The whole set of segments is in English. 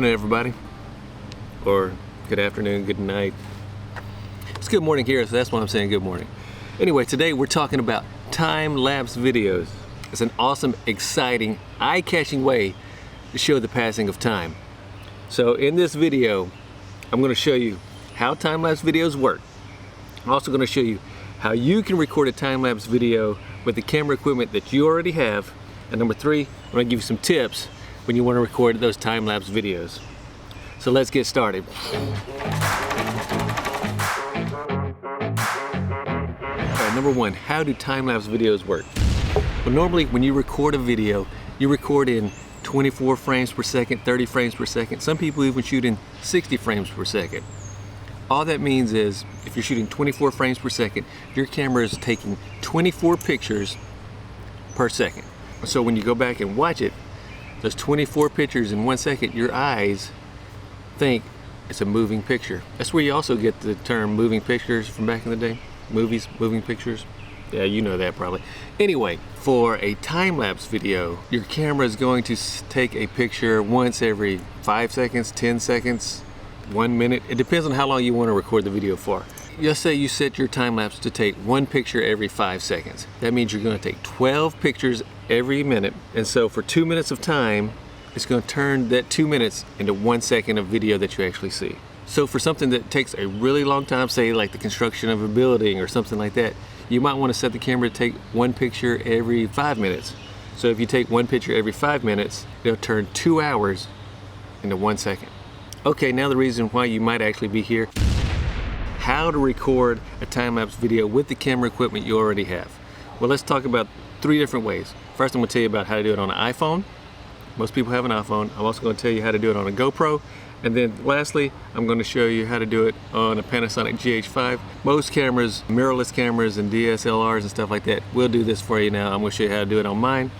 morning, everybody. Or good afternoon, good night. It's good morning here, so that's why I'm saying good morning. Anyway, today we're talking about time-lapse videos. It's an awesome, exciting, eye-catching way to show the passing of time. So in this video, I'm going to show you how time-lapse videos work. I'm also going to show you how you can record a time-lapse video with the camera equipment that you already have. And number three, I'm going to give you some tips when you want to record those time-lapse videos. So let's get started. Alright, number one, how do time-lapse videos work? Well, normally when you record a video, you record in 24 frames per second, 30 frames per second. Some people even shoot in 60 frames per second. All that means is, if you're shooting 24 frames per second, your camera is taking 24 pictures per second. So when you go back and watch it, those 24 pictures in 1 second, your eyes think it's a moving picture. That's where you also get the term moving pictures from back in the day. Movies, moving pictures. Yeah, you know that probably. Anyway, for a time-lapse video, your camera is going to take a picture once every 5 seconds, 10 seconds, 1 minute. It depends on how long you want to record the video for. Just say you set your time-lapse to take one picture every 5 seconds. That means you're going to take 12 pictures every minute. And so for 2 minutes of time, it's going to turn that 2 minutes into 1 second of video that you actually see. So for something that takes a really long time, say like the construction of a building or something like that, you might want to set the camera to take one picture every 5 minutes. So if you take one picture every 5 minutes, it'll turn 2 hours into 1 second. Okay, now the reason why you might actually be here. How to record a time-lapse video with the camera equipment you already have. Well, let's talk about 3 different ways. First, I'm going to tell you about how to do it on an iPhone. Most people have an iPhone. I'm also going to tell you how to do it on a GoPro. And then lastly, I'm going to show you how to do it on a Panasonic GH5. Most cameras, mirrorless cameras and DSLRs and stuff like that, will do this for you now. I'm going to show you how to do it on mine.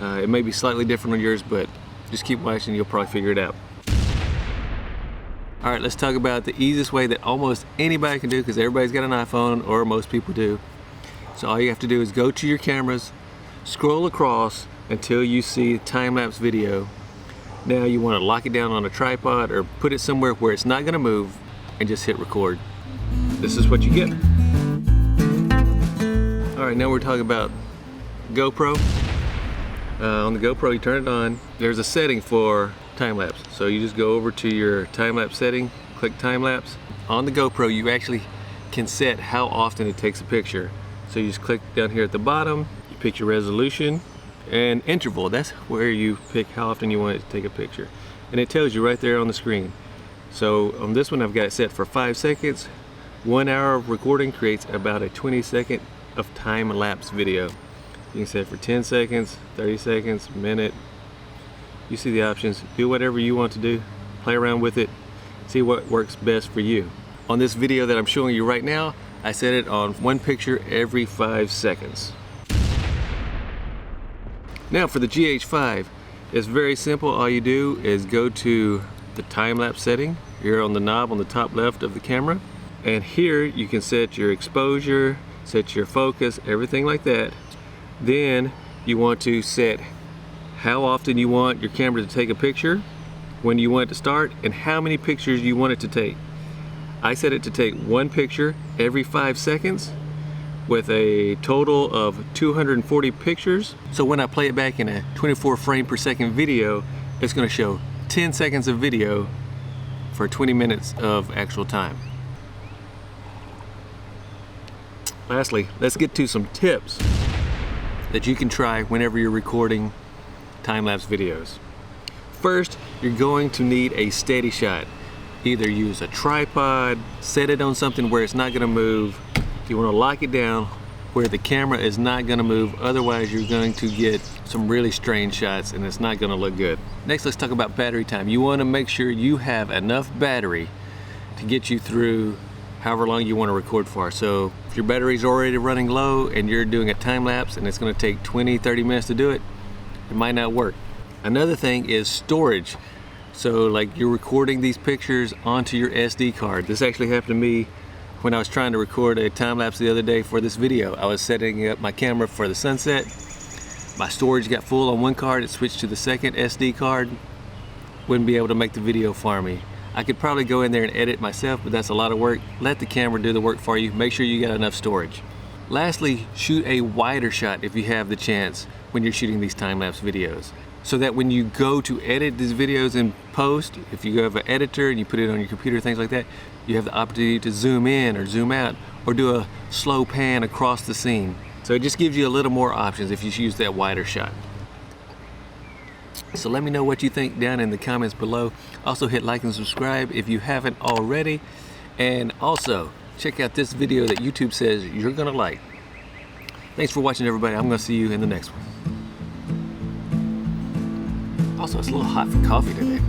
It may be slightly different on yours, but just keep watching, you'll probably figure it out. All right, let's talk about the easiest way that almost anybody can do, because everybody's got an iPhone, or most people do. So all you have to do is go to your cameras, scroll across until you see time-lapse video. Now you want to lock it down on a tripod or put it somewhere where it's not going to move, and just hit record. This is what you get. All right, now we're talking about GoPro. On the GoPro, you turn it on. There's a setting for time-lapse. So you just go over to your time-lapse setting, click time-lapse. On the GoPro, you actually can set how often it takes a picture. So you just click down here at the bottom, you pick your resolution and interval. That's where you pick how often you want it to take a picture. And it tells you right there on the screen. So on this one, I've got it set for 5 seconds. 1 hour of recording creates about a 20-second of time-lapse video. You can set it for 10 seconds, 30 seconds, minute. You see the options. Do whatever you want to do. Play around with it. See what works best for you. On this video that I'm showing you right now, I set it on one picture every 5 seconds. Now for the GH5, it's very simple. All you do is go to the time-lapse setting here on the knob on the top left of the camera. And here you can set your exposure, set your focus, everything like that. Then you want to set how often you want your camera to take a picture, when you want it to start, and how many pictures you want it to take. I set it to take one picture every 5 seconds with a total of 240 pictures. So when I play it back in a 24 frame per second video, it's going to show 10 seconds of video for 20 minutes of actual time. Lastly, let's get to some tips that you can try whenever you're recording time-lapse videos. First, you're going to need a steady shot. Either use a tripod, set it on something where it's not going to move. You want to lock it down where the camera is not going to move, otherwise you're going to get some really strange shots and it's not going to look good. Next, let's talk about battery time. You want to make sure you have enough battery to get you through however long you want to record for. So if your battery's already running low and you're doing a time-lapse and it's going to take 20-30 minutes to do it, it might not work. Another thing is storage. So like you're recording these pictures onto your SD card. This actually happened to me when I was trying to record a time-lapse the other day for this video. I was setting up my camera for the sunset. My storage got full on one card, it switched to the second SD card. wouldn't be able to make the video for me. I could probably go in there and edit myself, but that's a lot of work. Let the camera do the work for you. Make sure you got enough storage. Lastly, shoot a wider shot if you have the chance when you're shooting these time-lapse videos, so that when you go to edit these videos in post, if you have an editor and you put it on your computer, things like that, you have the opportunity to zoom in or zoom out or do a slow pan across the scene. So it just gives you a little more options if you use that wider shot. So let me know what you think down in the comments below. Also hit like and subscribe if you haven't already. And also check out this video that YouTube says you're gonna like. Thanks for watching, everybody. I'm gonna see you in the next one. Also, it's a little hot for coffee today.